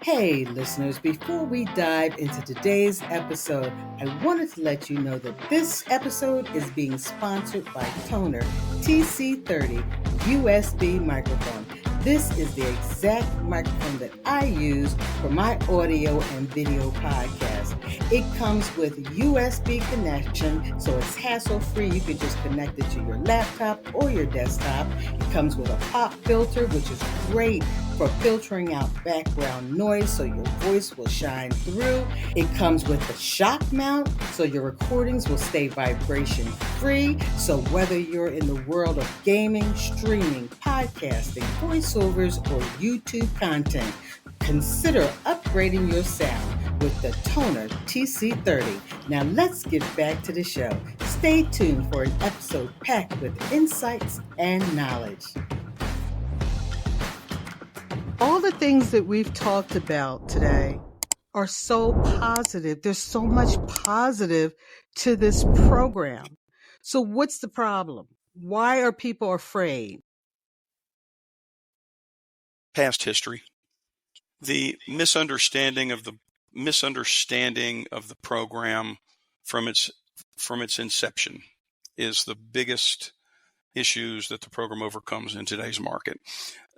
Hey, listeners, before we dive into today's episode, I wanted to let you know that this episode is being sponsored by Toner TC30 USB microphone. This is the exact microphone that I use for my audio and video podcast. It comes with USB connection, so it's hassle-free. You can just connect it to your laptop or your desktop. It comes with a pop filter, which is great for filtering out background noise so your voice will shine through. It comes with a shock mount so your recordings will stay vibration free. So whether you're in the world of gaming, streaming, podcasting, voiceovers, or YouTube content, consider upgrading your sound with the Toner TC30. Now let's get back to the show. Stay tuned for an episode packed with insights and knowledge. All the things that we've talked about today are so positive. There's so much positive to this program. So what's the problem? Why are people afraid? Past history. The misunderstanding of the program from its inception is the biggest issues that the program overcomes in today's market.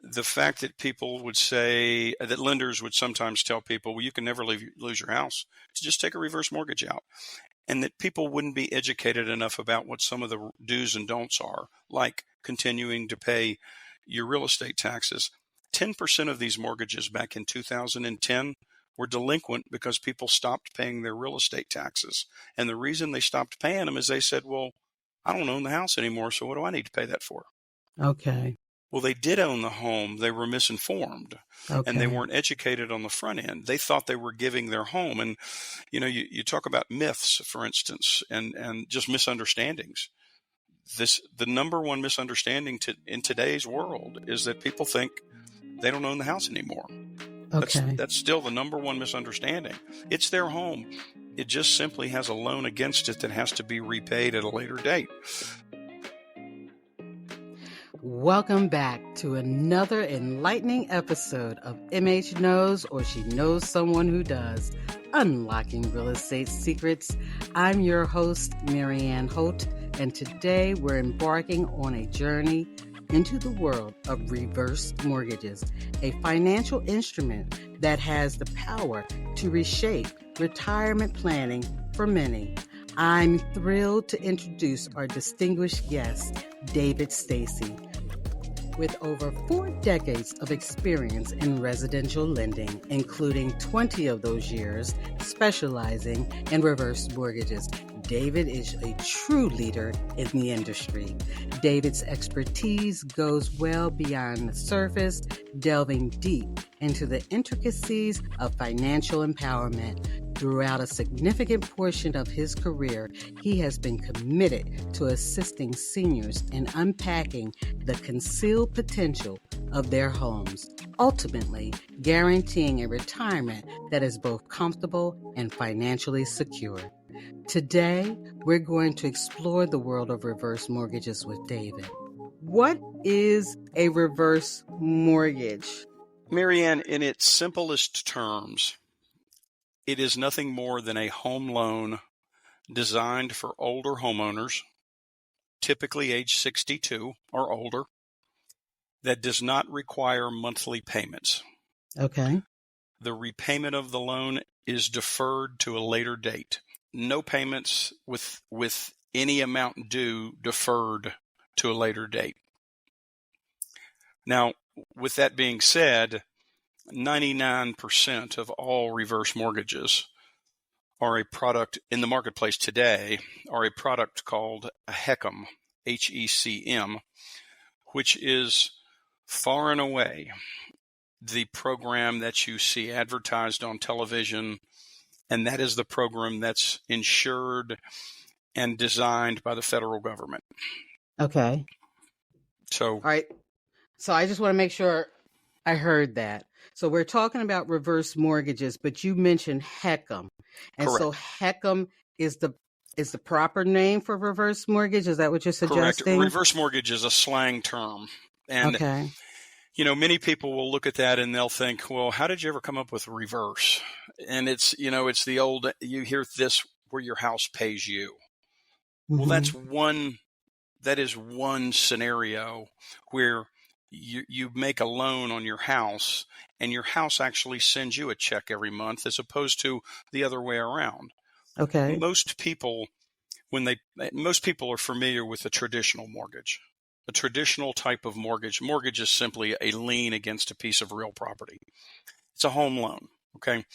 The fact that people would say, that lenders would sometimes tell people, well, you can never lose your house, so just take a reverse mortgage out. And that people wouldn't be educated enough about what some of the do's and don'ts are, like continuing to pay your real estate taxes. 10% of these mortgages back in 2010 were delinquent because people stopped paying their real estate taxes. And the reason they stopped paying them is they said, well, I don't own the house anymore, so what do I need to pay that for? Okay. Well, they did own the home. They were misinformed, and they weren't educated on the front end. They thought they were giving their home. And, you talk about myths, for instance, and just misunderstandings. The number one misunderstanding in today's world is that people think they don't own the house anymore. Okay. That's still the number one misunderstanding. It's their home. It just simply has a loan against it that has to be repaid at a later date. Welcome back to another enlightening episode of MH Knows, or She Knows Someone Who Does, Unlocking Real Estate Secrets. I'm your host, Marianne Holt, and today we're embarking on a journey into the world of reverse mortgages, a financial instrument that has the power to reshape retirement planning for many. I'm thrilled to introduce our distinguished guest, David Stacy. With over 4 decades of experience in residential lending, including 20 of those years specializing in reverse mortgages, David is a true leader in the industry. David's expertise goes well beyond the surface, delving deep into the intricacies of financial empowerment. Throughout a significant portion of his career, he has been committed to assisting seniors in unpacking the concealed potential of their homes, ultimately guaranteeing a retirement that is both comfortable and financially secure. Today, we're going to explore the world of reverse mortgages with David. What is a reverse mortgage? Marianne, in its simplest terms, it is nothing more than a home loan designed for older homeowners, typically age 62 or older, that does not require monthly payments. Okay. The repayment of the loan is deferred to a later date. No payments with any amount due deferred to a later date. Now, with that being said, 99% of all reverse mortgages are a product in the marketplace today, are a product called a HECM, HECM, which is far and away the program that you see advertised on television, and that is the program that's insured and designed by the federal government. Okay. So, all right. So I just want to make sure I heard that. So we're talking about reverse mortgages, but you mentioned HECM. And correct. So HECM is the proper name for reverse mortgage? Is that what you're suggesting? Correct. Reverse mortgage is a slang term. And okay. Many people will look at that and they'll think, well, how did you ever come up with reverse? And it's the old, you hear this where your house pays you. Well, that is one scenario where you make a loan on your house and your house actually sends you a check every month as opposed to the other way around. Okay. Most people are familiar with a traditional mortgage. A traditional type of mortgage. Mortgage is simply a lien against a piece of real property. It's a home loan, okay?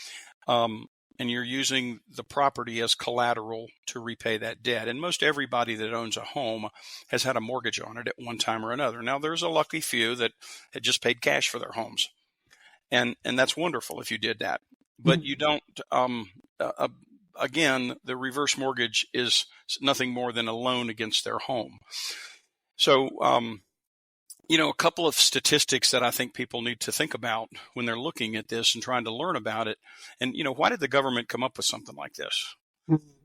And you're using the property as collateral to repay that debt. And most everybody that owns a home has had a mortgage on it at one time or another. Now, there's a lucky few that had just paid cash for their homes. And that's wonderful if you did that. But you don't, again, the reverse mortgage is nothing more than a loan against their home. So, a couple of statistics that I think people need to think about when they're looking at this and trying to learn about it. And, why did the government come up with something like this?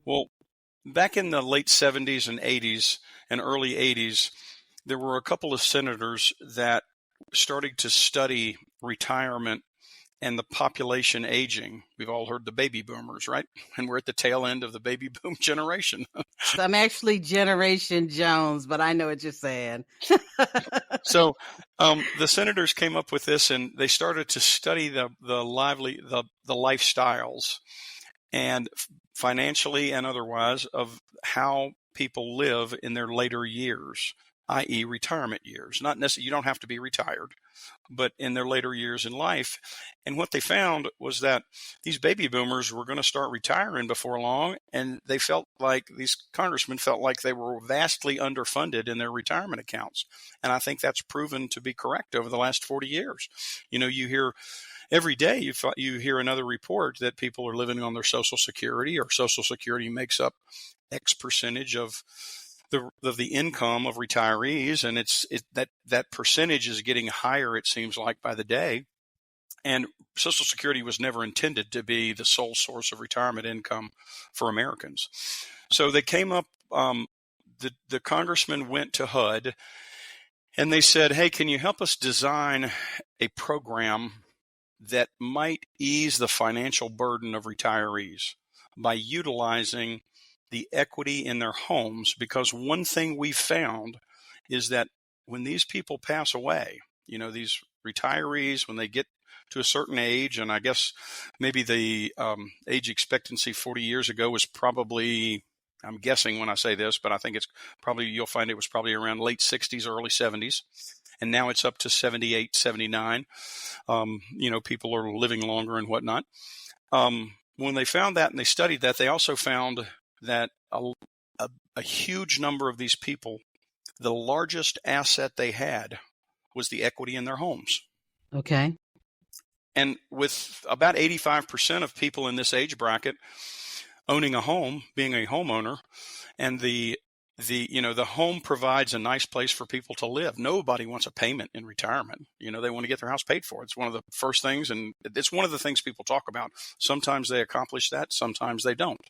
Well, back in the late 70s and 80s and early 80s, there were a couple of senators that started to study retirement and the population aging. We've all heard the baby boomers, right? And we're at the tail end of the baby boom generation. I'm actually Generation Jones, but I know what you're saying. So the senators came up with this, and they started to study the lifestyles and financially and otherwise of how people live in their later years, i.e. retirement years. Not necessarily, you don't have to be retired, but in their later years in life. And what they found was that these baby boomers were going to start retiring before long, and these congressmen felt like they were vastly underfunded in their retirement accounts. And I think that's proven to be correct over the last 40 years. You hear every day, you hear another report that people are living on their Social Security, or Social Security makes up X percentage of the income of retirees, and that percentage is getting higher, it seems like, by the day. And Social Security was never intended to be the sole source of retirement income for Americans. So they came up, the congressman went to HUD and they said, hey, can you help us design a program that might ease the financial burden of retirees by utilizing the equity in their homes? Because one thing we found is that when these people pass away, these retirees, when they get to a certain age, and I guess maybe the age expectancy 40 years ago was probably, I'm guessing when I say this, but I think you'll find it was probably around late 60s, early 70s. And now it's up to 78, 79. People are living longer and whatnot. When they found that and they studied that, they also found that a huge number of these people, the largest asset they had was the equity in their homes. Okay. And with about 85% of people in this age bracket owning a home, being a homeowner, and the home provides a nice place for people to live. Nobody wants a payment in retirement. They want to get their house paid for. It's one of the first things, and it's one of the things people talk about. Sometimes they accomplish that, sometimes they don't.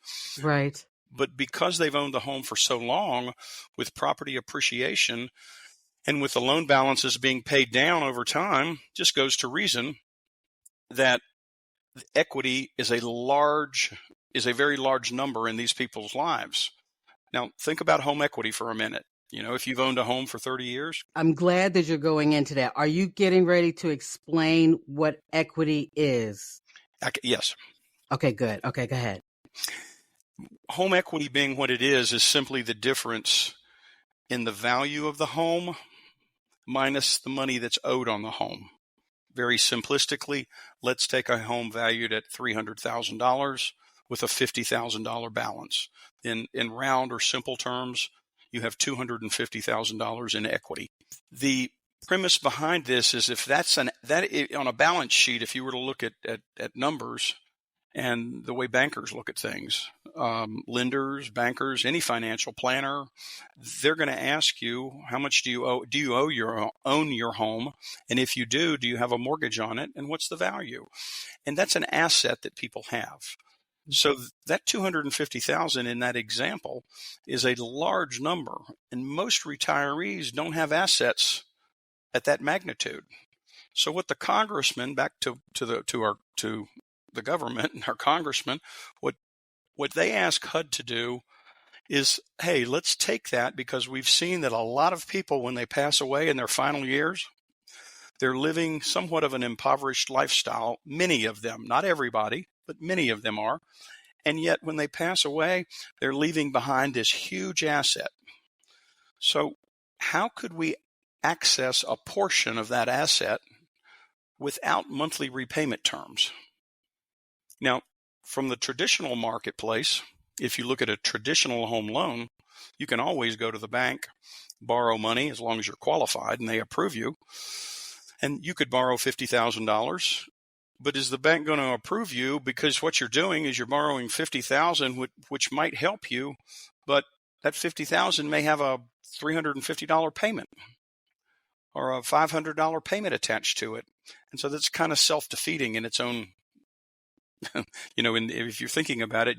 Right. But because they've owned the home for so long, with property appreciation and with the loan balances being paid down over time, just goes to reason that equity is a very large number in these people's lives. Now, think about home equity for a minute. If you've owned a home for 30 years. I'm glad that you're going into that. Are you getting ready to explain what equity is? Yes. Okay, good. Okay, go ahead. Home equity being what it is simply the difference in the value of the home minus the money that's owed on the home. Very simplistically, let's take a home valued at $300,000 with a $50,000 balance. In round or simple terms, you have $250,000 in equity. The premise behind this is if on a balance sheet, if you were to look at numbers and the way bankers look at things, lenders, bankers, any financial planner, they're going to ask you, how much do you owe? Do you own your home? And if you do you have a mortgage on it? And what's the value? And that's an asset that people have. So that $250,000 in that example is a large number, and most retirees don't have assets at that magnitude. So what the congressman, back to the government and our congressman, what they ask HUD to do is, hey, let's take that, because we've seen that a lot of people, when they pass away in their final years, they're living somewhat of an impoverished lifestyle. Many of them, not everybody, but many of them are. And yet when they pass away, they're leaving behind this huge asset. So how could we access a portion of that asset without monthly repayment terms? Now, from the traditional marketplace, if you look at a traditional home loan, you can always go to the bank, borrow money as long as you're qualified and they approve you. And you could borrow $50,000. But is the bank going to approve you? Because what you're doing is you're borrowing $50,000, which might help you, but that $50,000 may have a $350 payment or a $500 payment attached to it. And so that's kind of self-defeating in its own. And if you're thinking about it,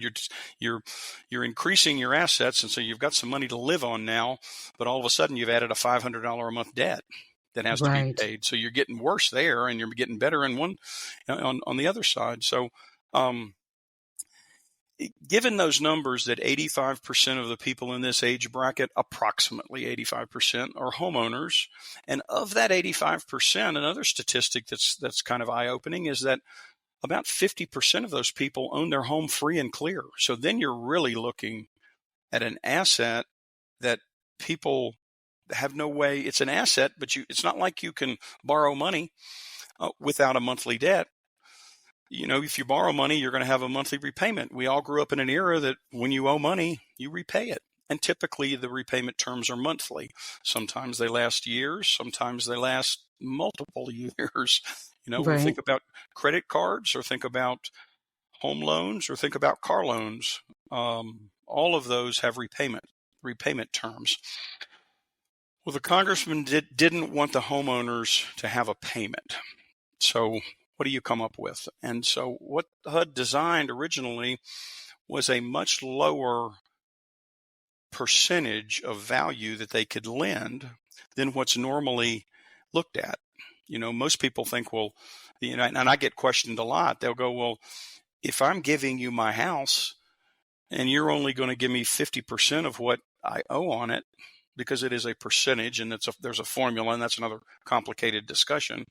you're increasing your assets, and so you've got some money to live on now, but all of a sudden you've added a $500 a month debt that has to be paid. So you're getting worse there, and you're getting better on the other side. So, given those numbers that 85% of the people in this age bracket, approximately 85%, are homeowners, and of that 85%, another statistic that's kind of eye-opening is that about 50% of those people own their home free and clear. So then you're really looking at an asset that people have no way. It's an asset, but it's not like you can borrow money without a monthly debt. If you borrow money, you're going to have a monthly repayment. We all grew up in an era that when you owe money, you repay it. And typically the repayment terms are monthly. Sometimes they last years. Sometimes they last multiple years. We think about credit cards, or think about home loans, or think about car loans. All of those have repayment terms. Well, the congressman didn't want the homeowners to have a payment. So what do you come up with? And so what HUD designed originally was a much lower percentage of value that they could lend than what's normally looked at. Most people think, well, and I get questioned a lot. They'll go, well, if I'm giving you my house and you're only going to give me 50% of what I owe on it, because it is a percentage and there's a formula, and that's another complicated discussion.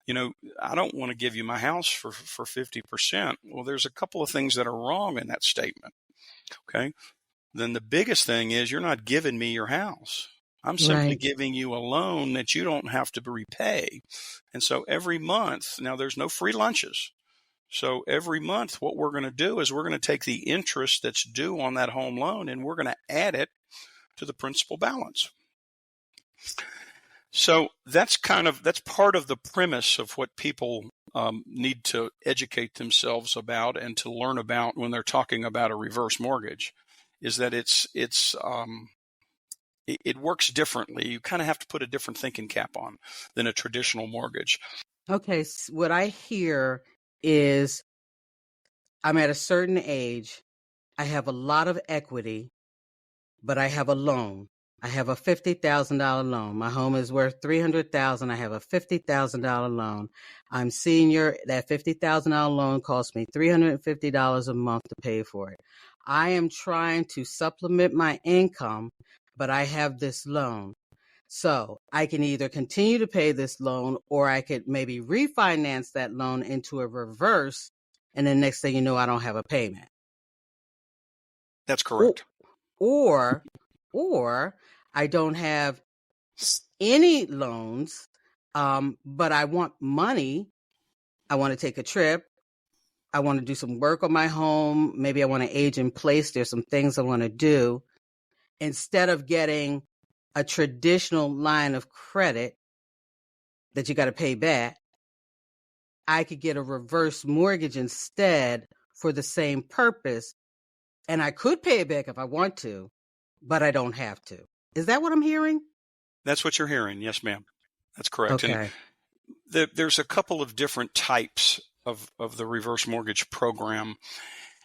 I don't want to give you my house for 50%. Well, there's a couple of things that are wrong in that statement. Okay. Then the biggest thing is you're not giving me your house. I'm simply giving you a loan that you don't have to repay. And so every month, now there's no free lunches. So every month, what we're going to do is we're going to take the interest that's due on that home loan, and we're going to add it to the principal balance. So that's part of the premise of what people need to educate themselves about and to learn about when they're talking about a reverse mortgage, is that it works differently. You kind of have to put a different thinking cap on than a traditional mortgage. Okay, so what I hear is I'm at a certain age, I have a lot of equity, but I have a loan. I have a $50,000 loan. My home is worth $300,000. I have a $50,000 loan. I'm senior. That $50,000 loan costs me $350 a month to pay for it. I am trying to supplement my income, but I have this loan. So I can either continue to pay this loan, or I could maybe refinance that loan into a reverse, and then next thing you know, I don't have a payment. That's correct. Or I don't have any loans, but I want money. I want to take a trip. I want to do some work on my home. Maybe I want to age in place. There's some things I want to do. Instead of getting a traditional line of credit that you got to pay back, I could get a reverse mortgage instead for the same purpose. And I could pay it back if I want to, but I don't have to. Is that what I'm hearing? That's what you're hearing. Yes, ma'am. That's correct. Okay. And there's a couple of different types of the reverse mortgage program.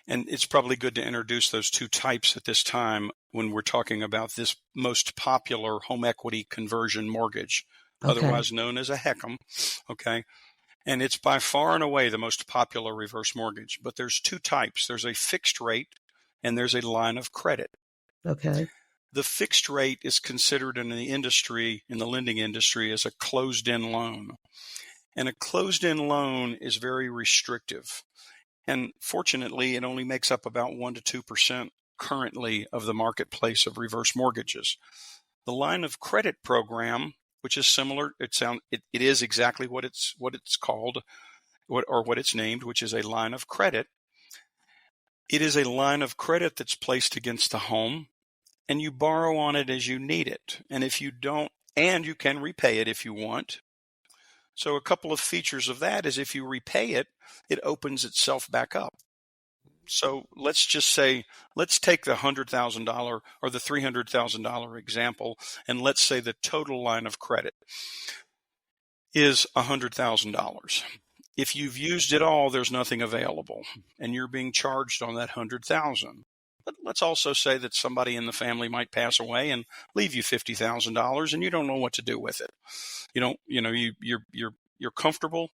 And it's probably good to introduce those two types at this time when we're talking about this most popular home equity conversion mortgage, Okay. otherwise known as a HECM. Okay. And it's by far and away the most popular reverse mortgage. But there's two types. There's a fixed rate and there's a line of credit. Okay. The fixed rate is considered in the industry, in the lending industry, as a closed-end loan. And a closed-end loan is very restrictive. And fortunately, it only makes up about 1 to 2% currently of the marketplace of reverse mortgages. The line of credit program, which is similar, it is exactly what it's called, what it's named, which is a line of credit. It is a line of credit that's placed against the home, and you borrow on it as you need it. And if you don't, and you can repay it if you want. So a couple of features of that is if you repay it, it opens itself back up. So let's just say, let's take the $100,000 or the $300,000 example, and let's say the total line of credit is $100,000. If you've used it all, there's nothing available, and you're being charged on that $100,000. But let's also say that somebody in the family might pass away and leave you $50,000, and you don't know what to do with it. You're comfortable.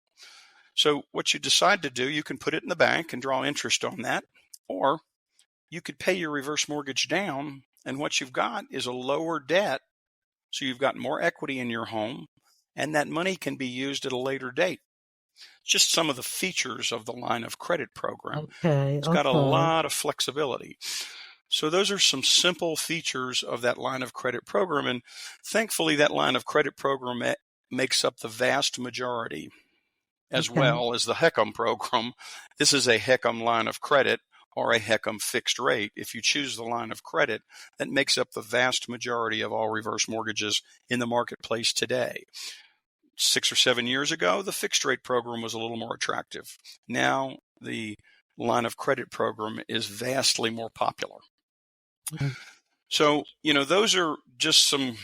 So what you decide to do, you can put it in the bank and draw interest on that, or you could pay your reverse mortgage down, and what you've got is a lower debt. So you've got more equity in your home, and that money can be used at a later date. Just some of the features of the line of credit program. Okay. It's got a lot of flexibility. So those are some simple features of that line of credit program. And thankfully, that line of credit program makes up the vast majority, as well as the HECM program. This is a HECM line of credit or a HECM fixed rate. If you choose the line of credit, that makes up the vast majority of all reverse mortgages in the marketplace today. 6 or 7 years ago, the fixed rate program was a little more attractive. Now, the line of credit program is vastly more popular. Mm-hmm. So, those are just some,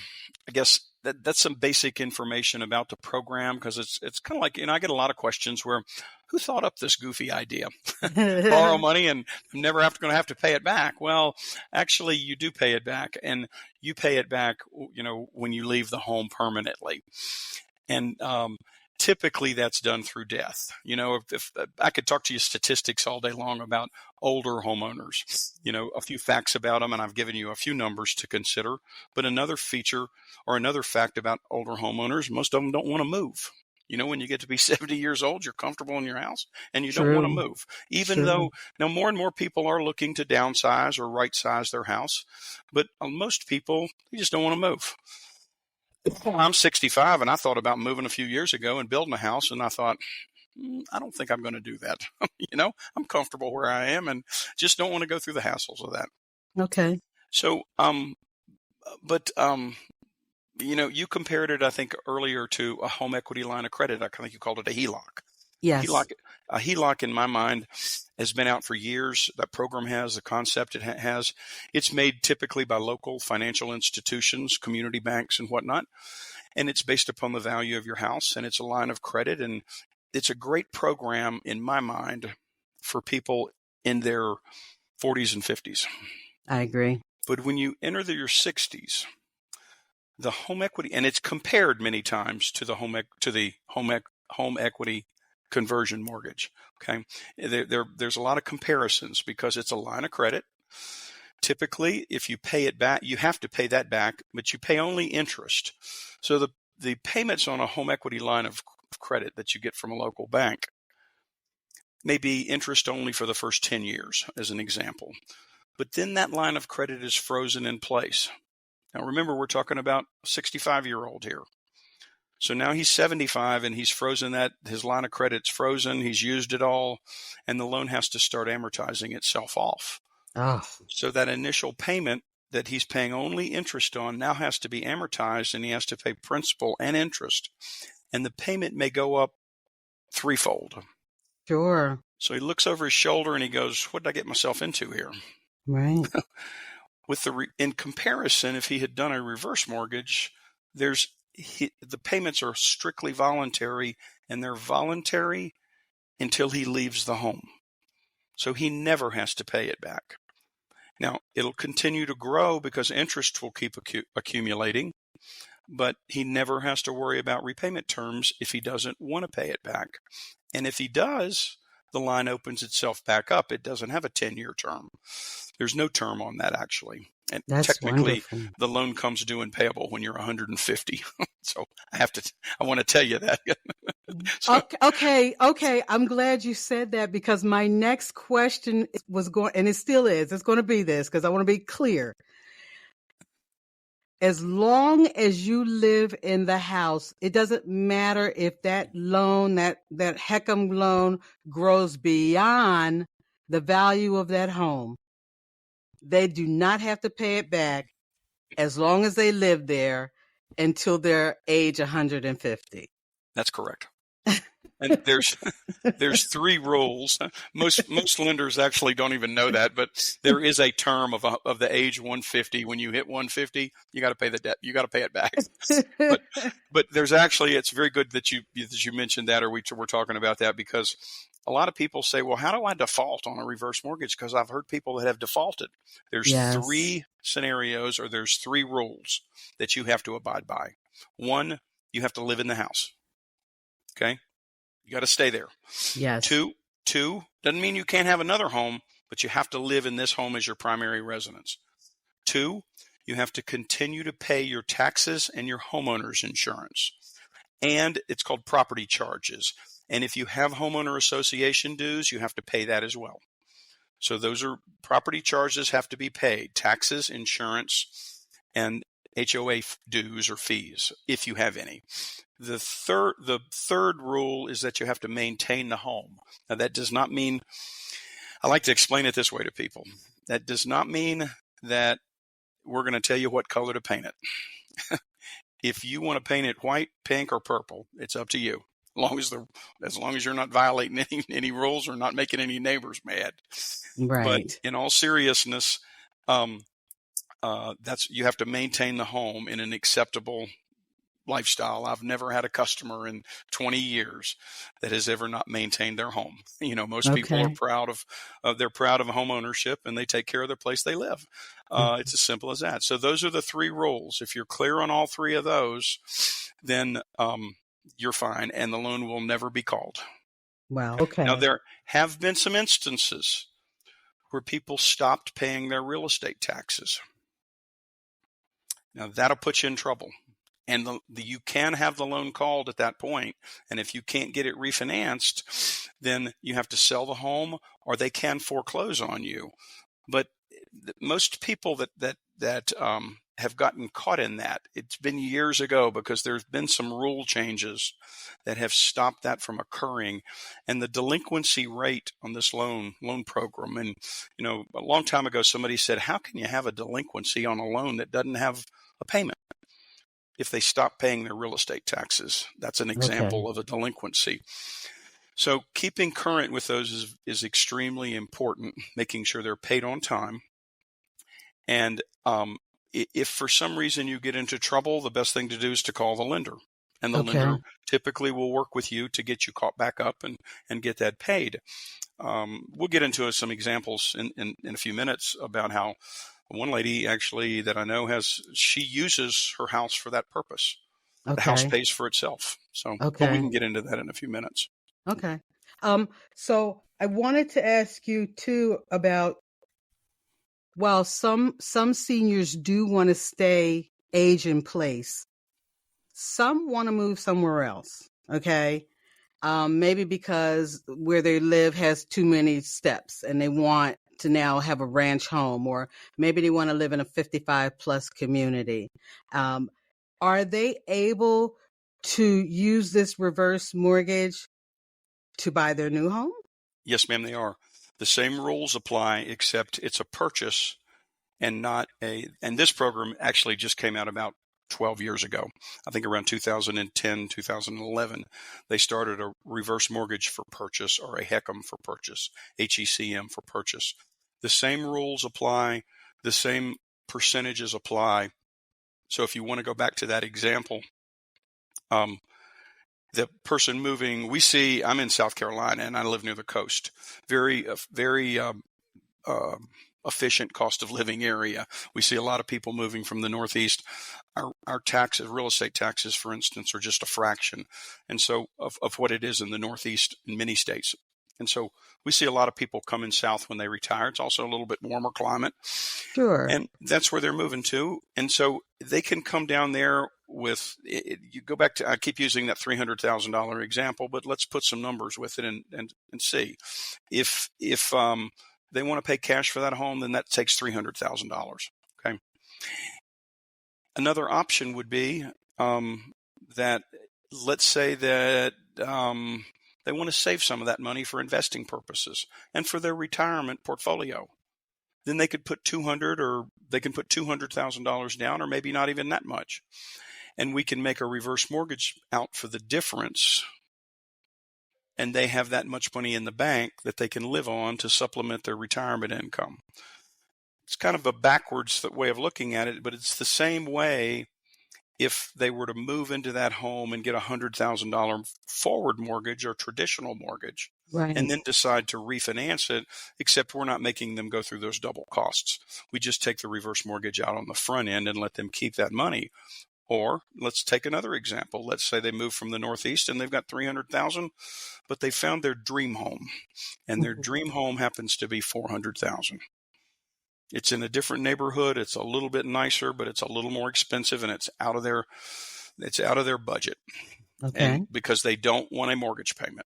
I guess, that's some basic information about the program, because it's kind of like, I get a lot of questions where, who thought up this goofy idea? Borrow money and never going to have to pay it back. Well, actually, you do pay it back, and you pay it back, when you leave the home permanently. And typically that's done through death. If I could talk to you statistics all day long about older homeowners, a few facts about them, and I've given you a few numbers to consider. But another feature or another fact about older homeowners, most of them don't want to move. When you get to be 70 years old, you're comfortable in your house and you don't want to move. Even though now more and more people are looking to downsize or right size their house, but most people, they just don't want to move. I'm 65, and I thought about moving a few years ago and building a house, and I thought, I don't think I'm going to do that. I'm comfortable where I am and just don't want to go through the hassles of that. Okay. So, you compared it, I think, earlier to a home equity line of credit. I think you called it a HELOC. Yes. A HELOC, in my mind, has been out for years. That program has, the concept it has. It's made typically by local financial institutions, community banks, and whatnot. And it's based upon the value of your house, and it's a line of credit. And it's a great program, in my mind, for people in their 40s and 50s. I agree. But when you enter your 60s, the home equity, and it's compared many times to the home equity conversion mortgage. Okay. There's a lot of comparisons because it's a line of credit. Typically, if you pay it back, you have to pay that back, but you pay only interest. So the payments on a home equity line of credit that you get from a local bank may be interest only for the first 10 years, as an example. But then that line of credit is frozen in place. Now, remember, we're talking about a 65-year-old here. So now he's 75 and he's frozen his line of credit's frozen. He's used it all, and the loan has to start amortizing itself off. Oh. So that initial payment that he's paying only interest on now has to be amortized, and he has to pay principal and interest. And the payment may go up threefold. Sure. So he looks over his shoulder and he goes, what did I get myself into here? Right. In comparison, if he had done a reverse mortgage, the payments are strictly voluntary, and they're voluntary until he leaves the home. So he never has to pay it back. Now, it'll continue to grow because interest will keep accumulating, but he never has to worry about repayment terms if he doesn't want to pay it back. And if he does, the line opens itself back up. It doesn't have a 10-year term. There's no term on that, actually. And That's technically, wonderful. the loan comes due and payable when you're 150. So I want to tell you that. So, Okay. I'm glad you said that, because my next question was going, and it still is, it's going to be this, because I want to be clear. As long as you live in the house, it doesn't matter if that loan, that HECM loan grows beyond the value of that home. They do not have to pay it back as long as they live there until their age 150. that's correct. And there's 3 rules. Most lenders actually don't even know that, but there is a term of the age 150. When you hit 150, you got to pay the debt. You got to pay it back. But there's actually, it's very good that you mentioned that, or we're talking about that, because a lot of people say, well, how do I default on a reverse mortgage? Because I've heard people that have defaulted. There's Yes. 3 scenarios, or there's 3 rules that you have to abide by. 1, you have to live in the house. Okay. You got to stay there. Yes. Two, doesn't mean you can't have another home, but you have to live in this home as your primary residence. 2, you have to continue to pay your taxes and your homeowner's insurance. And it's called property charges. And if you have homeowner association dues, you have to pay that as well. So those are property charges have to be paid, taxes, insurance, and HOA dues or fees, if you have any. The third rule is that you have to maintain the home. Now, that does not mean, I like to explain it this way to people. That does not mean that we're going to tell you what color to paint it. If you want to paint it white, pink, or purple, it's up to you. As long as you're not violating any rules or not making any neighbors mad. Right. But in all seriousness, you have to maintain the home in an acceptable lifestyle. I've never had a customer in 20 years that has ever not maintained their home. Most people are proud they're proud of home ownership, and they take care of the place they live. It's as simple as that. So those are the 3 rules. If you're clear on all 3 of those, then you're fine, and the loan will never be called. Wow. Okay. Now, there have been some instances where people stopped paying their real estate taxes. Now, that'll put you in trouble. And you can have the loan called at that point. And if you can't get it refinanced, then you have to sell the home, or they can foreclose on you. But most people that have gotten caught in that, it's been years ago, because there's been some rule changes that have stopped that from occurring. And the delinquency rate on this loan program, and a long time ago somebody said, how can you have a delinquency on a loan that doesn't have a payment? If they stop paying their real estate taxes, that's an example of a delinquency. So keeping current with those is extremely important, making sure they're paid on time. And if for some reason you get into trouble, the best thing to do is to call the lender. And the lender typically will work with you to get you caught back up and get that paid. We'll get into some examples in a few minutes about how one lady actually that I know she uses her house for that purpose. The house pays for itself. So but we can get into that in a few minutes. Okay. So I wanted to ask you too about, while some seniors do want to stay age in place, some want to move somewhere else. Okay. Maybe because where they live has too many steps and they want to now have a ranch home, or maybe they want to live in a 55 plus community. Are they able to use this reverse mortgage to buy their new home? Yes, ma'am, they are. The same rules apply, except it's a purchase and not and this program actually just came out about 12 years ago. I think around 2010, 2011, they started a reverse mortgage for purchase, or a HECM for purchase, HECM for purchase. The same rules apply, the same percentages apply. So if you want to go back to that example, the person moving, I'm in South Carolina and I live near the coast. Very efficient cost of living area. We see a lot of people moving from the Northeast. Our taxes, real estate taxes, for instance, are just a fraction, and so of what it is in the Northeast in many states. And so we see a lot of people coming south when they retire. It's also a little bit warmer climate. Sure. And that's where they're moving to. And so they can come down there with, you go back to, I keep using that $300,000 example, but let's put some numbers with it and see. If they want to pay cash for that home, then that takes $300,000. Okay. Another option would be that, let's say that they want to save some of that money for investing purposes and for their retirement portfolio. Then they could put $200,000 down, or maybe not even that much. And we can make a reverse mortgage out for the difference. And they have that much money in the bank that they can live on to supplement their retirement income. It's kind of a backwards way of looking at it, but it's the same way if they were to move into that home and get a $100,000 forward mortgage or traditional mortgage, Right. and then decide to refinance it, except we're not making them go through those double costs. We just take the reverse mortgage out on the front end and let them keep that money. Or let's take another example. Let's say they move from the Northeast and they've got $300,000, but they found their dream home, and their dream home happens to be $400,000. It's in a different neighborhood. It's a little bit nicer, but it's a little more expensive, and it's out of their budget. Okay. And because they don't want a mortgage payment.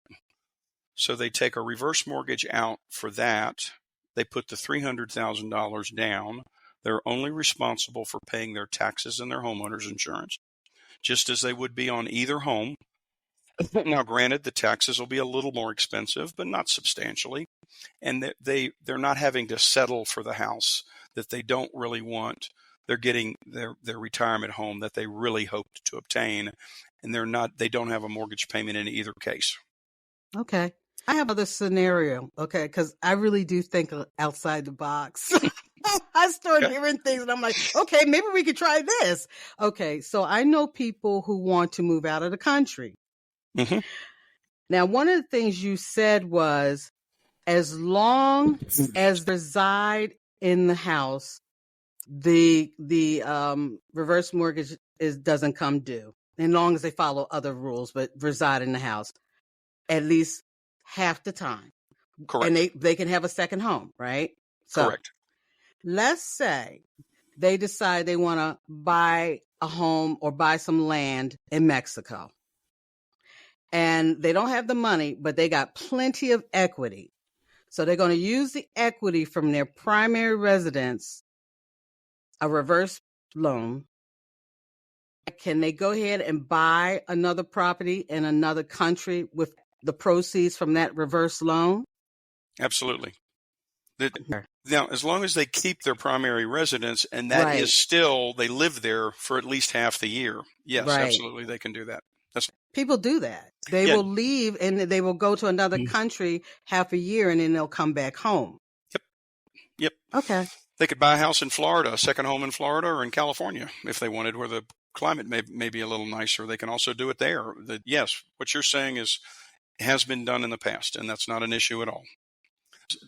So they take a reverse mortgage out for that. They put the $300,000 down. They're only responsible for paying their taxes and their homeowner's insurance, just as they would be on either home. Now, granted, the taxes will be a little more expensive, but not substantially. And they're not having to settle for the house that they don't really want. They're getting their retirement home that they really hoped to obtain, and they don't have a mortgage payment in either case. Okay. I have another scenario, okay, because I really do think outside the box. I start hearing things and I'm like, okay, maybe we could try this. Okay, so I know people who want to move out of the country. Mm-hmm. Now, one of the things you said was, as long as they reside in the house, the reverse mortgage doesn't come due, as long as they follow other rules, but reside in the house at least half the time. Correct. And they can have a second home, right? So, correct. Let's say they decide they want to buy a home or buy some land in Mexico. And they don't have the money, but they got plenty of equity. So they're going to use the equity from their primary residence, a reverse loan. Can they go ahead and buy another property in another country with the proceeds from that reverse loan? Absolutely. Now, as long as they keep their primary residence, and that Right. is still, they live there for at least half the year. Yes, Right. absolutely, they can do that. People do that. They Yeah. will leave and they will go to another country half a year and then they'll come back home. Yep. Okay. They could buy a house in Florida, a second home in Florida or in California if they wanted, where the climate may be a little nicer. They can also do it there. Yes, what you're saying has been done in the past, and that's not an issue at all.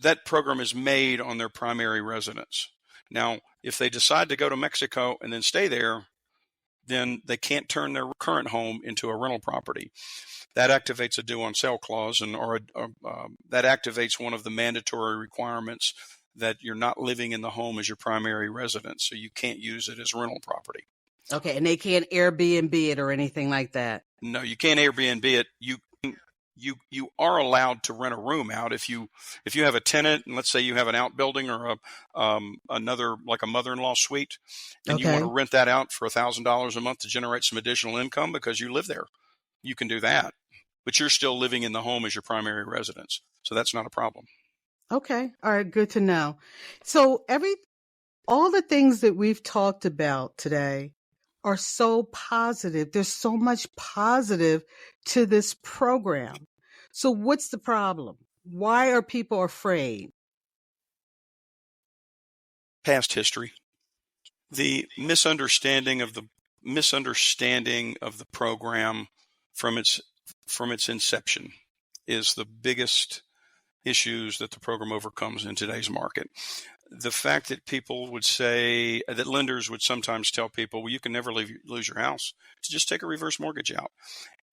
That program is made on their primary residence. Now, if they decide to go to Mexico and then stay there, then they can't turn their current home into a rental property. That activates a due on sale clause, that activates one of the mandatory requirements that you're not living in the home as your primary residence, so you can't use it as rental property. Okay, and they can't Airbnb it or anything like that. No, you can't Airbnb it. You are allowed to rent a room out if you have a tenant, and let's say you have an outbuilding or another, like a mother-in-law suite, and you want to rent that out for $1,000 a month to generate some additional income because you live there. You can do that, but you're still living in the home as your primary residence, so that's not a problem. Okay, all right, good to know. So all the things that we've talked about today are so positive. There's so much positive to this program. So what's the problem? Why are people afraid? Past history. The misunderstanding of the program from its inception is the biggest issues that the program overcomes in today's market. The fact that people would say that lenders would sometimes tell people, well, you can never lose your house, to just take a reverse mortgage out.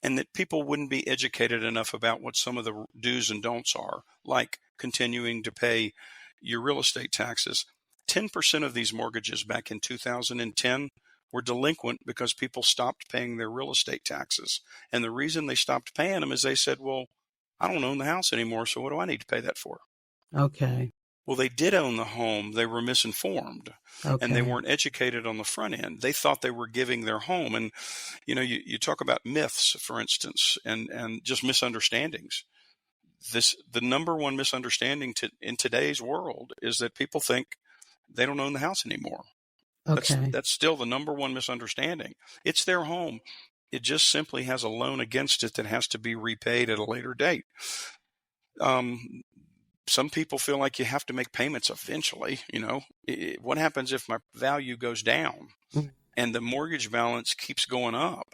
And that people wouldn't be educated enough about what some of the do's and don'ts are, like continuing to pay your real estate taxes. 10% of these mortgages back in 2010 were delinquent because people stopped paying their real estate taxes. And the reason they stopped paying them is they said, well, I don't own the house anymore, so what do I need to pay that for? Okay. Well, they did own the home. They were misinformed, and they Okay. weren't educated on the front end. They thought they were giving their home. And, you talk about myths, for instance, and just misunderstandings. The number one misunderstanding in today's world is that people think they don't own the house anymore. Okay. That's still the number one misunderstanding. It's their home. It just simply has a loan against it that has to be repaid at a later date. Some people feel like you have to make payments eventually. What happens if my value goes down Mm. and the mortgage balance keeps going up?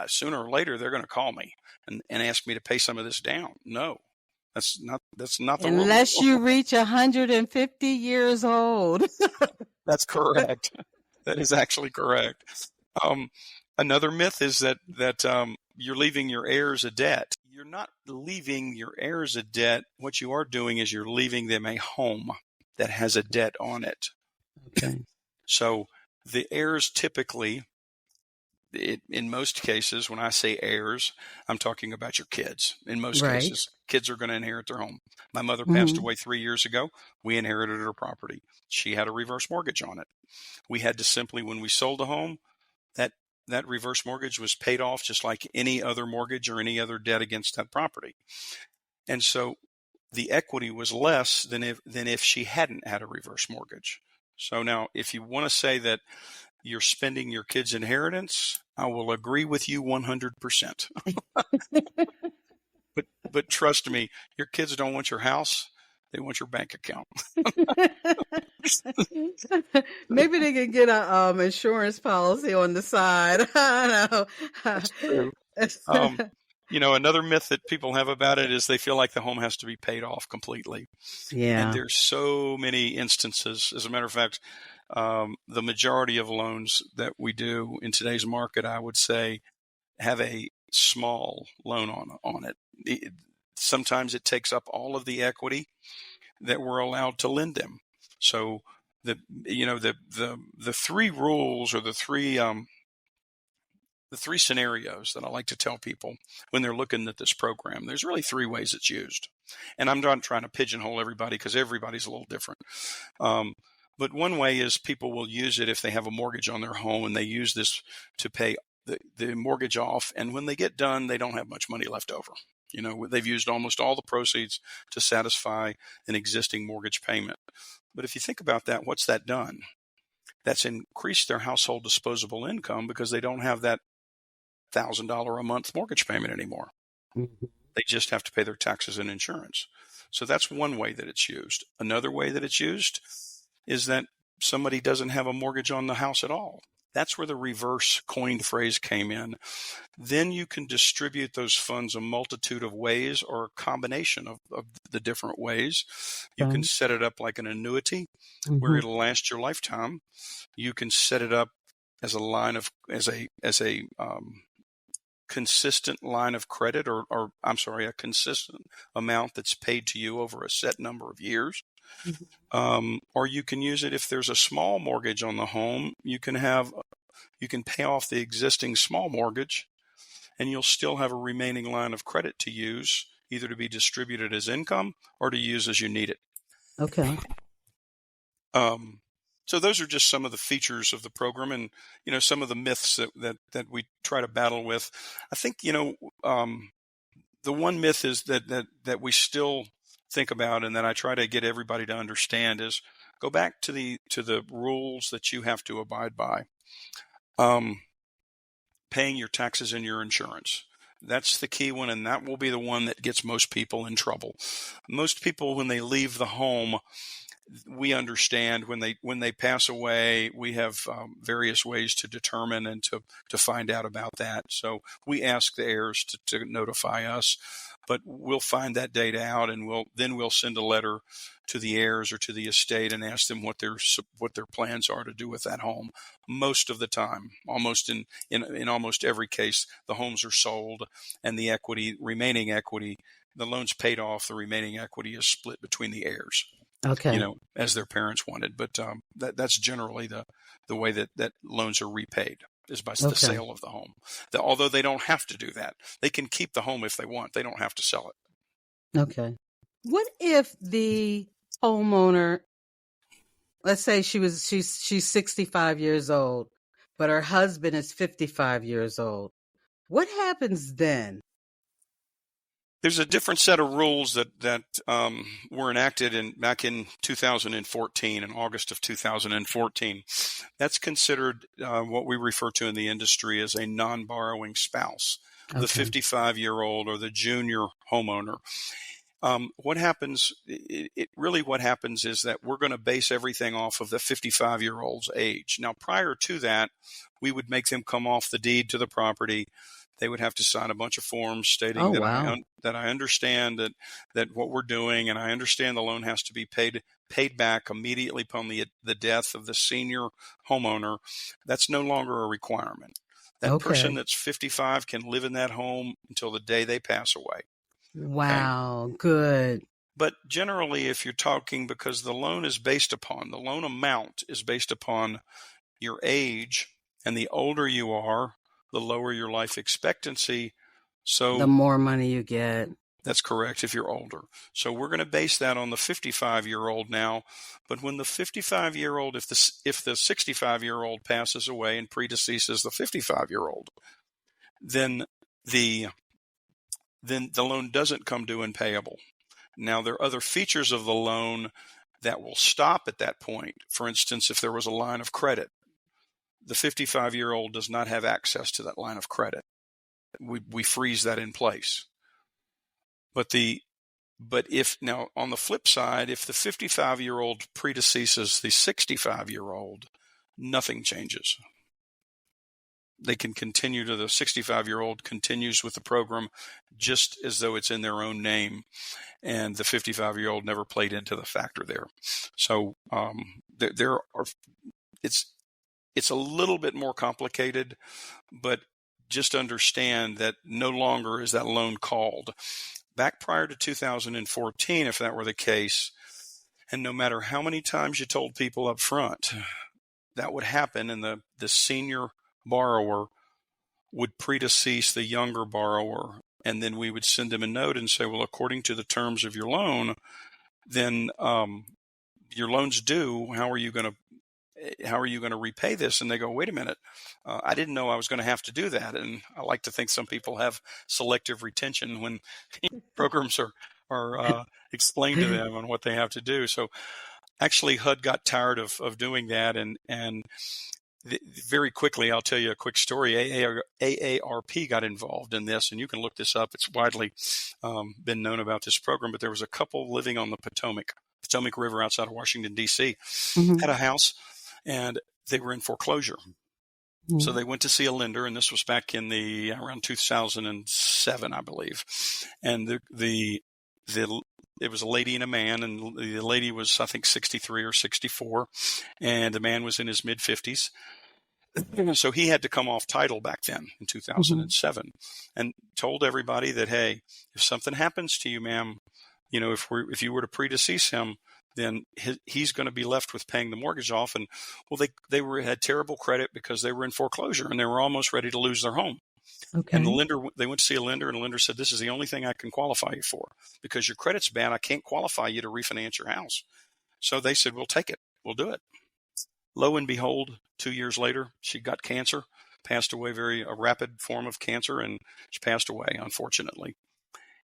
Sooner or later, they're going to call me and ask me to pay some of this down. No, that's not the rule. Unless you reach 150 years old. That's correct. That is actually correct. Another myth is that you're leaving your heirs a debt. You're not leaving your heirs a debt. What you are doing is you're leaving them a home that has a debt on it. Okay. So the heirs typically, in most cases, when I say heirs, I'm talking about your kids. In most Right. cases, kids are going to inherit their home. My mother passed away 3 years ago. We inherited her property. She had a reverse mortgage on it. We had to simply, when we sold the home, that reverse mortgage was paid off just like any other mortgage or any other debt against that property. And so the equity was less than if she hadn't had a reverse mortgage. So now, if you want to say that you're spending your kids' inheritance, I will agree with you 100%. But trust me, your kids don't want your house. They want your bank account. Maybe they could get a insurance policy on the side. I don't know. That's true. Another myth that people have about it is they feel like the home has to be paid off completely. Yeah. And there's so many instances. As a matter of fact, the majority of loans that we do in today's market, I would say, have a small loan on it. Sometimes it takes up all of the equity that we're allowed to lend them. So the three rules, or the three scenarios that I like to tell people when they're looking at this program, there's really three ways it's used. And I'm not trying to pigeonhole everybody because everybody's a little different. But one way is people will use it if they have a mortgage on their home and they use this to pay the mortgage off. And when they get done, they don't have much money left over. They've used almost all the proceeds to satisfy an existing mortgage payment. But if you think about that, what's that done? That's increased their household disposable income because they don't have that $1,000 a month mortgage payment anymore. Mm-hmm. They just have to pay their taxes and insurance. So that's one way that it's used. Another way that it's used is that somebody doesn't have a mortgage on the house at all. That's where the reverse coined phrase came in. Then you can distribute those funds a multitude of ways, or a combination of the different ways. You can set it up like an annuity where it'll last your lifetime. You can set it up as a consistent line of credit, or a consistent amount that's paid to you over a set number of years. Or you can use it if there's a small mortgage on the home. You can pay off the existing small mortgage, and you'll still have a remaining line of credit to use, either to be distributed as income or to use as you need it. Okay. So those are just some of the features of the program, and some of the myths that we try to battle with. I think the one myth is that we still think about, and that I try to get everybody to understand, is go back to the rules that you have to abide by. Paying your taxes and your insurance. That's the key one, and that will be the one that gets most people in trouble. Most people, when they leave the home, we understand when they pass away, we have various ways to determine and to find out about that. So we ask the heirs to notify us. but we'll find that data out, and we'll send a letter to the heirs or to the estate and ask them what their plans are to do with that home. Most of the time, almost in almost every case, the homes are sold, and the remaining equity, the loan's paid off. The remaining equity is split between the heirs. Okay. As their parents wanted. But that's generally the way that loans are repaid, is by the sale of the home. Although they don't have to do that. They can keep the home if they want. They don't have to sell it. Okay. What if the homeowner, let's say she's 65 years old, but her husband is 55 years old? What happens then? There's a different set of rules that were enacted back in 2014, in August of 2014. That's considered what we refer to in the industry as a non-borrowing spouse, the 55-year-old or the junior homeowner. What happens is that we're going to base everything off of the 55-year-old's age. Now, prior to that, we would make them come off the deed to the property. They would have to sign a bunch of forms stating that I understand that what we're doing, and I understand the loan has to be paid back immediately upon the death of the senior homeowner. That's no longer a requirement. That person that's 55 can live in that home until the day they pass away. Wow, good. But generally, if you're talking, because the loan amount is based upon your age, and the older you are, the lower your life expectancy. So the more money you get. That's correct, if you're older. So we're going to base that on the 55-year-old now. But when the 55-year-old, if the 65-year-old passes away and predeceases the 55-year-old, then the loan doesn't come due and payable. Now, there are other features of the loan that will stop at that point. For instance, if there was a line of credit, the 55-year-old does not have access to that line of credit. We freeze that in place. But if now, on the flip side, if the 55-year-old predeceases the 65-year-old, nothing changes. They can continue the 65-year-old continues with the program just as though it's in their own name, and the 55-year-old never played into the factor there. So it's a little bit more complicated, but just understand that no longer is that loan called. Back prior to 2014, if that were the case, and no matter how many times you told people up front that would happen, and the senior borrower would predecease the younger borrower, and then we would send them a note and say, well, according to the terms of your loan, then your loan's due. How are you going to repay this? And they go, wait a minute, I didn't know I was going to have to do that. And I like to think some people have selective retention when programs are explained to them on what they have to do. So actually, HUD got tired of doing that, and very quickly, I'll tell you a quick story. AARP got involved in this, and you can look this up. It's widely been known about this program, but there was a couple living on the Potomac River outside of Washington, D.C., had a house, and they were in foreclosure. So they went to see a lender, and this was back in around 2007, I believe. And it was a lady and a man, and the lady was, I think, 63 or 64, and the man was in his mid-50s. So he had to come off title back then in 2007, and told everybody that, hey, if something happens to you, ma'am, if you were to predecease him, then he's going to be left with paying the mortgage off. And well, they had terrible credit because they were in foreclosure and they were almost ready to lose their home. Okay. And they went to see a lender, and the lender said, this is the only thing I can qualify you for because your credit's bad. I can't qualify you to refinance your house. So they said, we'll take it. We'll do it. Lo and behold, 2 years later, she got cancer, passed away, a rapid form of cancer, and she passed away, unfortunately.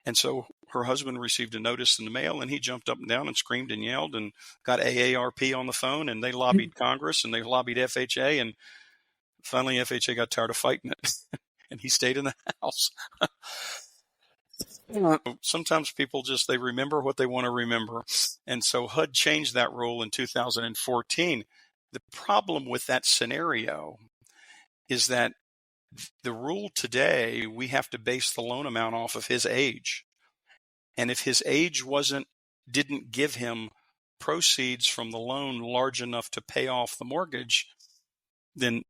And so her husband received a notice in the mail, and he jumped up and down and screamed and yelled and got AARP on the phone, and they lobbied Congress and they lobbied FHA, and finally FHA got tired of fighting it, and he stayed in the house. Sometimes people they remember what they want to remember. And so HUD changed that rule in 2014. The problem with that scenario is that the rule today, we have to base the loan amount off of his age. And if his age didn't give him proceeds from the loan large enough to pay off the mortgage, then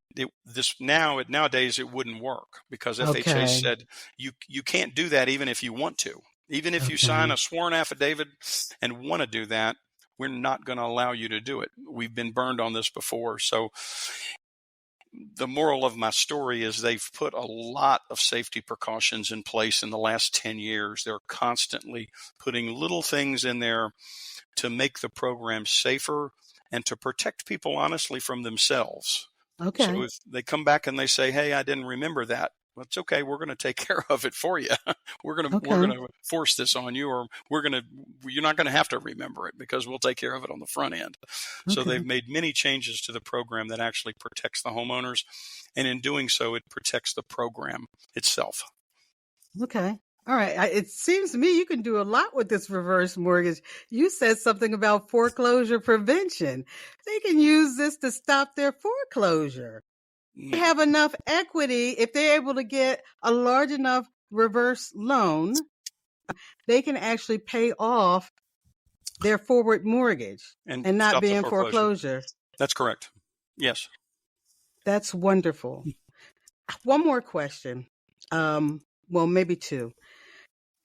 nowadays it wouldn't work, because FHA Okay. said you can't do that even if you want to. Even if you sign Okay. a sworn affidavit and want to do that, we're not going to allow you to do it. We've been burned on this before. So the moral of my story is they've put a lot of safety precautions in place in the last 10 years. They're constantly putting little things in there to make the program safer and to protect people, honestly, from themselves. So Okay. if they come back and they say, "Hey, I didn't remember that," well, it's okay. We're going to take care of it for you. we're Okay. going to force this on you, or you're not going to have to remember it, because we'll take care of it on the front end. So Okay. they've made many changes to the program that actually protects the homeowners, and in doing so, it protects the program itself. Okay. All right. It seems to me you can do a lot with this reverse mortgage. You said something about foreclosure prevention. They can use this to stop their foreclosure. They have enough equity. If they're able to get a large enough reverse loan, they can actually pay off their forward mortgage And and not stop be the in foreclosure. foreclosure. That's correct. Yes. That's wonderful. One more question. Well, maybe two.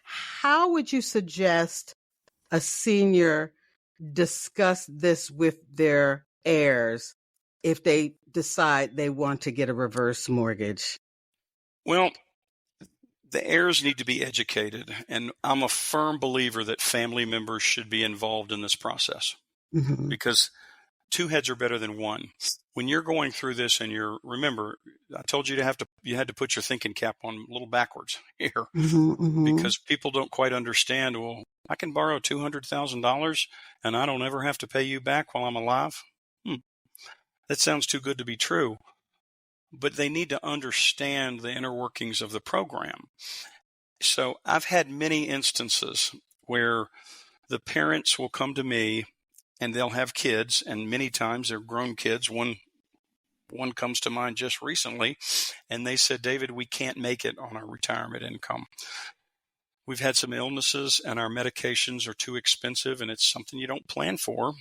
How would you suggest a senior discuss this with their heirs if they decide they want to get a reverse mortgage? Well, the heirs need to be educated, and I'm a firm believer that family members should be involved in this process, Mm-hmm. because two heads are better than one. When you're going through this, and remember, I told you you had to put your thinking cap on a little backwards here, Mm-hmm, mm-hmm. because people don't quite understand. Well, I can borrow $200,000 and I don't ever have to pay you back while I'm alive. That sounds too good to be true. But they need to understand the inner workings of the program. So I've had many instances where the parents will come to me and they'll have kids, and many times they're grown kids. One comes to mind just recently, and they said, "David, we can't make it on our retirement income. We've had some illnesses and our medications are too expensive, and it's something you don't plan for.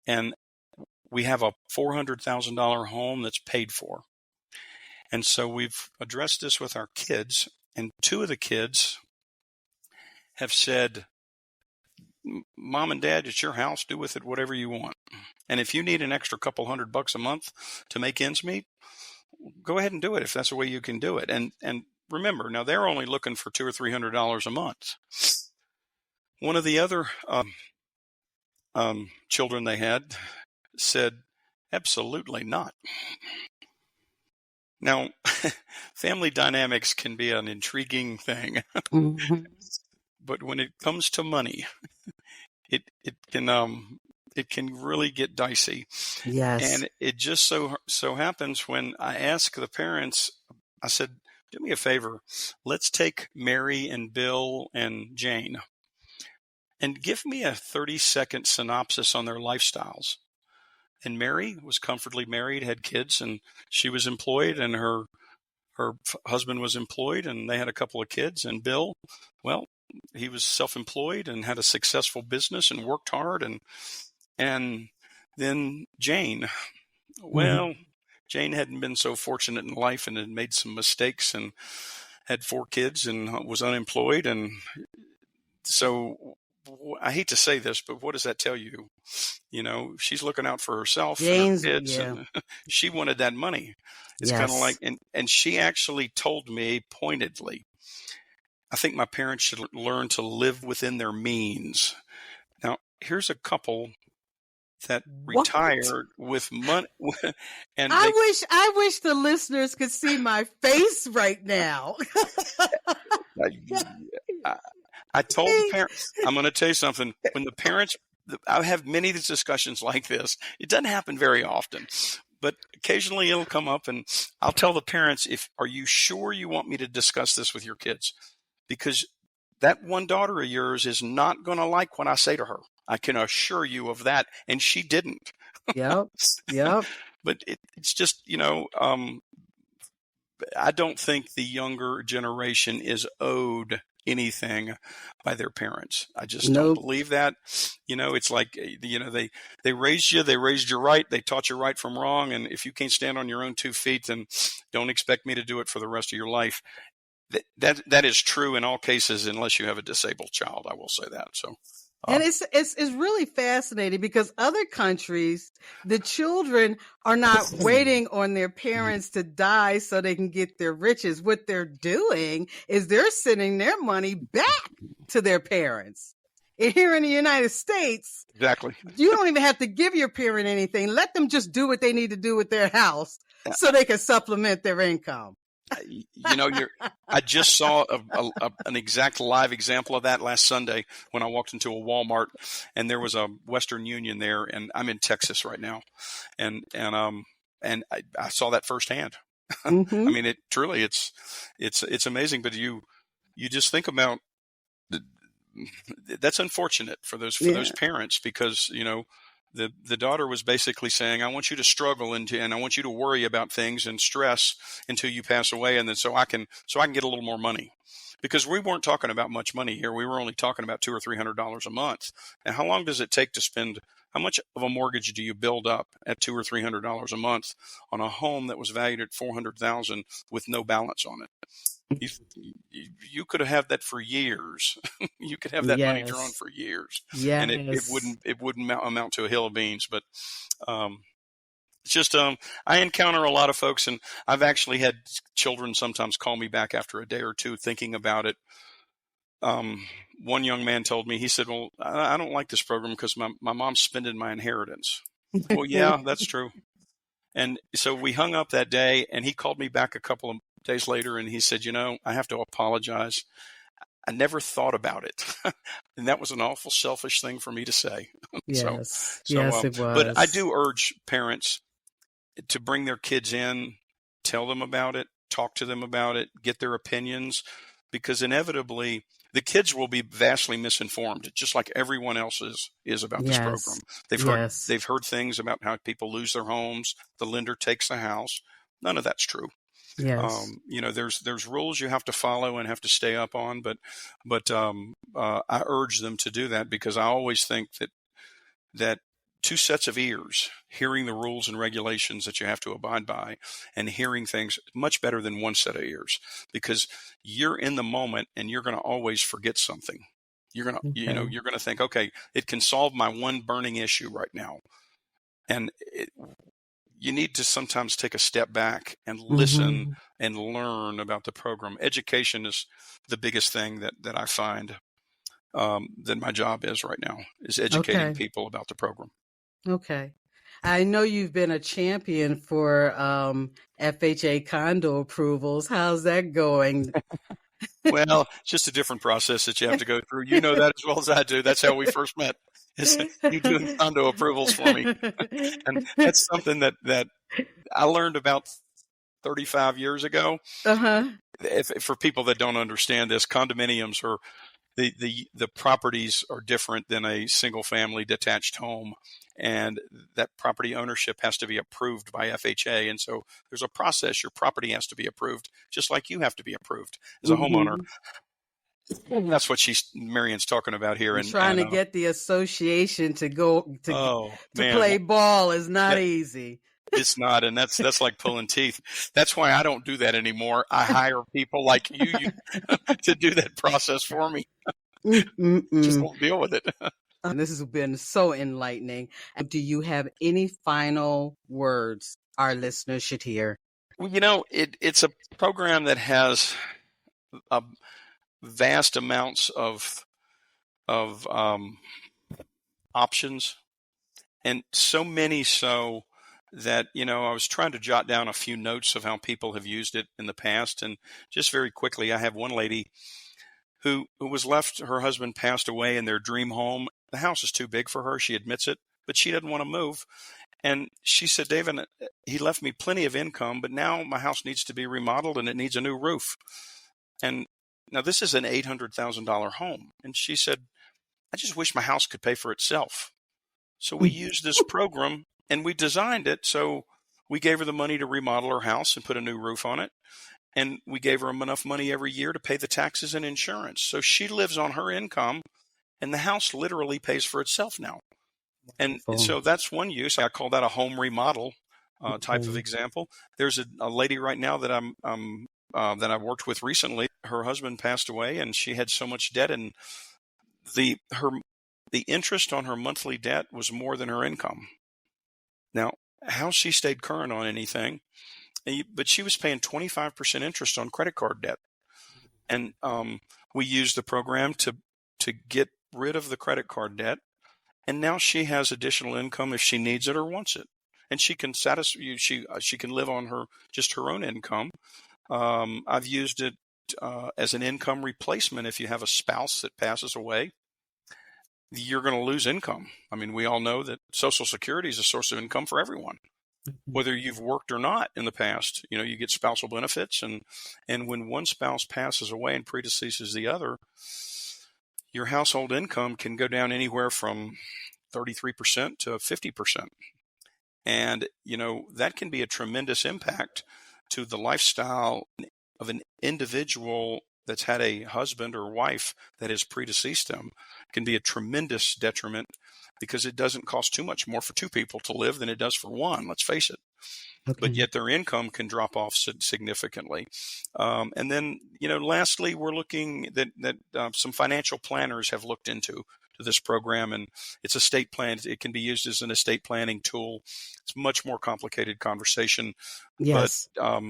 And we have a $400,000 home that's paid for." And so we've addressed this with our kids, and two of the kids have said, "Mom and Dad, it's your house. Do with it whatever you want. And if you need an extra couple $100 a month to make ends meet, go ahead and do it if that's the way you can do it." And remember, now they're only looking for $200 or $300 a month. One of the other children they had said, "Absolutely not." Now, family dynamics can be an intriguing thing, Mm-hmm. but when it comes to money, it can really get dicey. Yes. And it just so happens, when I ask the parents, I said, "Do me a favor. Let's take Mary and Bill and Jane and give me a 30-second synopsis on their lifestyles." And Mary was comfortably married, had kids, and she was employed, and her husband was employed, and they had a couple of kids. And Bill, well, he was self-employed and had a successful business and worked hard. And then Jane, well, Mm-hmm. Jane hadn't been so fortunate in life and had made some mistakes and had 4 kids and was unemployed. And so I hate to say this, but what does that tell you? She's looking out for herself and her kids, Yeah. and she wanted that money. It's kind of like, Yes. and she actually told me pointedly, "I think my parents should learn to live within their means." Now, here's a couple that What? retired with money, and I wish the listeners could see my face right now. I told the parents, I'm going to tell you something. When the parents, I have many discussions like this. It doesn't happen very often, but occasionally it'll come up, and I'll tell the parents, "Are you sure you want me to discuss this with your kids? Because that one daughter of yours is not going to like what I say to her. I can assure you of that." And she didn't. Yep. But it's just, I don't think the younger generation is owed anything by their parents. I just don't Nope. believe that. It's like, they raised you, right. They taught you right from wrong. And if you can't stand on your own 2 feet, then don't expect me to do it for the rest of your life. That is true in all cases, unless you have a disabled child. I will say that. So. And it's really fascinating because other countries, the children are not waiting on their parents to die so they can get their riches. What they're doing is they're sending their money back to their parents. And here in the United States, Exactly. You don't even have to give your parent anything. Let them just do what they need to do with their house so they can supplement their income. I just saw an exact live example of that last Sunday when I walked into a Walmart, and there was a Western Union there, and I'm in Texas right now, and I saw that firsthand. Mm-hmm. I mean, it truly, it's amazing. But you just think about that's unfortunate for those parents, because the daughter was basically saying, I want you to struggle and I want you to worry about things and stress until you pass away, and then so I can get a little more money. Because we weren't talking about much money here. We were only talking about $200 or $300 a month. And how long does it take to spend? How much of a mortgage do you build up at $200 or $300 a month on a home that was valued at $400,000 with no balance on it? You could have had that for years. You could have that money drawn for years, and it wouldn't amount to a hill of beans. But it's just I encounter a lot of folks, and I've actually had children sometimes call me back after a day or two thinking about it. One young man told me, he said, "Well, I don't like this program because my mom's spending my inheritance." Well, yeah, that's true. And so we hung up that day, and he called me back a couple of days later, and he said, I have to apologize. I never thought about it. And that was an awful selfish thing for me to say. Yes, it was. But I do urge parents to bring their kids in, tell them about it, talk to them about it, get their opinions, because inevitably the kids will be vastly misinformed, just like everyone else is about this program. They've heard things about how people lose their homes, the lender takes the house. None of that's true. Yes. There's rules you have to follow and have to stay up on, but I urge them to do that, because I always think that two sets of ears, hearing the rules and regulations that you have to abide by, and hearing things much better than one set of ears, because you're in the moment and you're going to always forget something. You're going to, you're going to think, okay, it can solve my one burning issue right now. And you need to sometimes take a step back and listen and learn about the program. Education is the biggest thing that I find that my job is right now, is educating people about the program. Okay. I know you've been a champion for FHA condo approvals. How's that going? Well, it's just a different process that you have to go through. You know that as well as I do. That's how we first met, is you doing condo approvals for me. And that's something that I learned about 35 years ago. For people that don't understand this, condominiums are the properties are different than a single family detached home, and that property ownership has to be approved by FHA. And so there's a process. Your property has to be approved, just like you have to be approved as a homeowner. That's what Marianne's talking about here. And trying to get the association to go to play ball is not easy. It's not, and that's like pulling teeth. That's why I don't do that anymore. I hire people like you to do that process for me. Just won't deal with it. This has been so enlightening. Do you have any final words our listeners should hear? Well, it's a program that has vast amounts of options, and so many so that, I was trying to jot down a few notes of how people have used it in the past. And just very quickly, I have one lady who was left, her husband passed away in their dream home. The house is too big for her. She admits it, but she doesn't want to move. And she said, David, he left me plenty of income, but now my house needs to be remodeled and it needs a new roof. And now this is an $800,000 home. And she said, I just wish my house could pay for itself. So we used this program, and we designed it so we gave her the money to remodel her house and put a new roof on it. and we gave her enough money every year to pay the taxes and insurance. So she lives on her income, and the house literally pays for itself now. And so that's one use. I call that a home remodel type of example. There's a lady right now that that I've worked with recently. Her husband passed away, and she had so much debt, and the interest on her monthly debt was more than her income. Now, how she stayed current on anything, but she was paying 25% interest on credit card debt. And we used the program to get rid of the credit card debt. And now she has additional income if she needs it or wants it. And she can she can live on her own income. I've used it as an income replacement. If you have a spouse that passes away, you're going to lose income. I mean, we all know that Social Security is a source of income for everyone, whether you've worked or not in the past. You know, you get spousal benefits, and when one spouse passes away and predeceases the other, your household income can go down anywhere from 33% to 50%. And, you know, that can be a tremendous impact to the lifestyle of an individual that's had a husband or wife that has predeceased them. It can be a tremendous detriment because it doesn't cost too much more for two people to live than it does for one, let's face it. But yet their income can drop off significantly. And then, you know, lastly, we're looking that some financial planners have looked into this program, and it's estate plan. It can be used as an estate planning tool. It's a much more complicated conversation. Yes. But,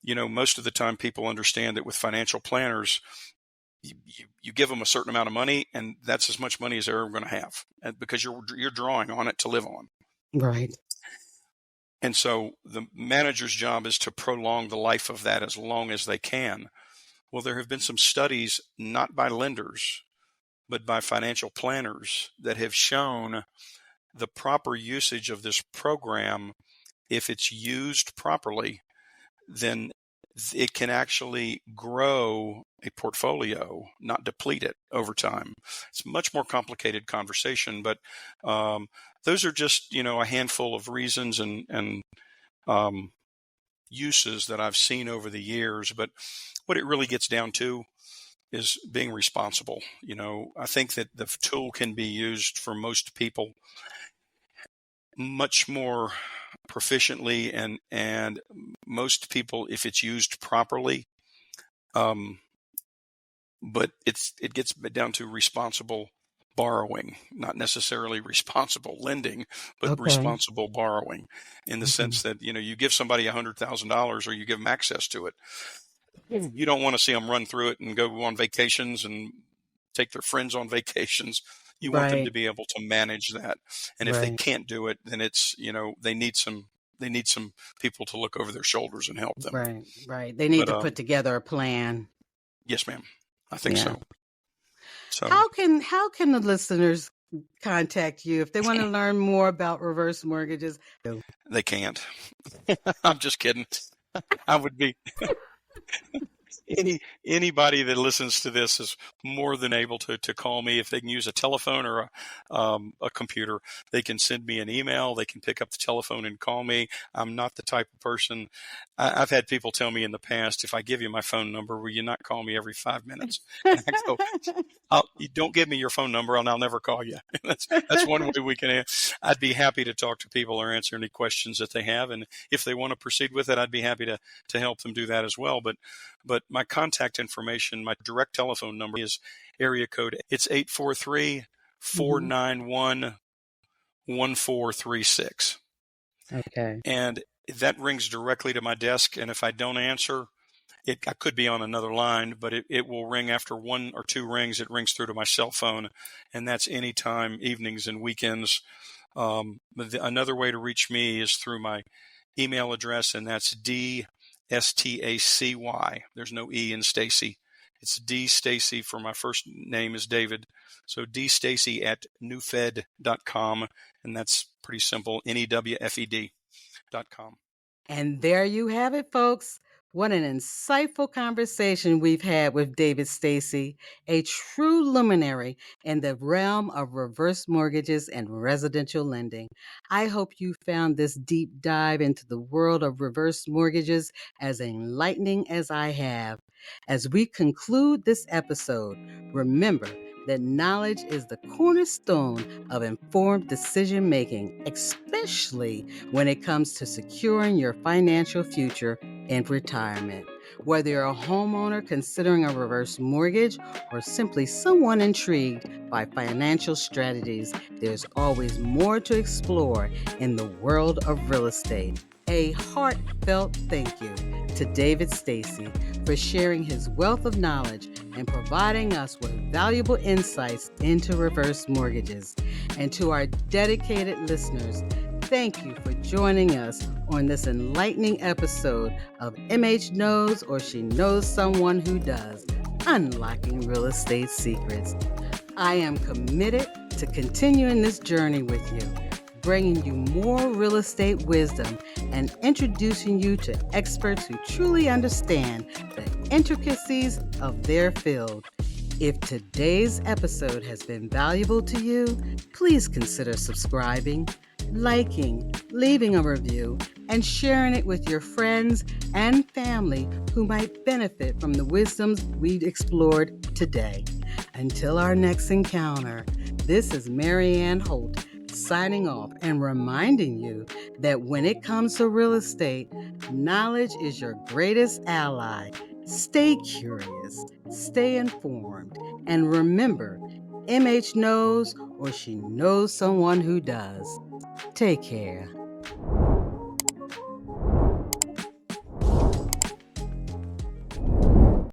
you know, most of the time people understand that with financial planners, you give them a certain amount of money, and that's as much money as they're ever going to have, and because you're drawing on it to live on. Right. And so the manager's job is to prolong the life of that as long as they can. Well, there have been some studies, not by lenders, but by financial planners, that have shown the proper usage of this program. If it's used properly, then it can actually grow a portfolio, not deplete it over time. It's a much more complicated conversation, but those are just, you know, a handful of reasons and uses that I've seen over the years. But what it really gets down to is being responsible. You know, I think that the tool can be used for most people much more proficiently, and most people, if it's used properly, but it gets down to responsible borrowing, not necessarily responsible lending, but responsible borrowing, in the sense that, you know, you give somebody $100,000 or you give them access to it. You don't want to see them run through it and go on vacations and take their friends on vacations. You want them to be able to manage that. And if they can't do it, then it's, you know, they need some people to look over their shoulders and help them. Right. They need to put together a plan. Yes, ma'am. I think so. So how can the listeners contact you if they want to learn more about reverse mortgages? They can't. I'm just kidding. I would be anybody that listens to this is more than able to call me. If they can use a telephone or a computer, they can send me an email. They can pick up the telephone and call me. I'm not the type of person. I've had people tell me in the past, if I give you my phone number, will you not call me every 5 minutes? And I go, you don't give me your phone number and I'll never call you. That's one way we can. I'd be happy to talk to people or answer any questions that they have. And if they want to proceed with it, I'd be happy to help them do that as well. But my contact information, my direct telephone number is area code. It's 843-491-1436. Okay. And that rings directly to my desk. And if I don't answer, I could be on another line, but it will ring after 1 or 2 rings. It rings through to my cell phone, and that's anytime, evenings and weekends. Another way to reach me is through my email address, and that's DSTACY. There's no E in Stacy. It's D Stacy, for my first name is David. So dstacy@newfed.com, and that's pretty simple, NEWFED.com. And there you have it, folks. What an insightful conversation we've had with David Stacy, a true luminary in the realm of reverse mortgages and residential lending. I hope you found this deep dive into the world of reverse mortgages as enlightening as I have. As we conclude this episode, remember that knowledge is the cornerstone of informed decision making, especially when it comes to securing your financial future in retirement. Whether you're a homeowner considering a reverse mortgage or simply someone intrigued by financial strategies, there's always more to explore in the world of real estate. A heartfelt thank you to David Stacy for sharing his wealth of knowledge and providing us with valuable insights into reverse mortgages. And to our dedicated listeners, thank you for joining us on this enlightening episode of MH Knows or She Knows Someone Who Does, Unlocking Real Estate Secrets. I am committed to continuing this journey with you, bringing you more real estate wisdom and introducing you to experts who truly understand the intricacies of their field. If today's episode has been valuable to you, please consider subscribing, liking, leaving a review, and sharing it with your friends and family who might benefit from the wisdoms we explored today. Until our next encounter, this is Marianne Holt signing off and reminding you that when it comes to real estate, knowledge is your greatest ally. Stay curious, stay informed, and remember, MH knows or she knows someone who does. Take care.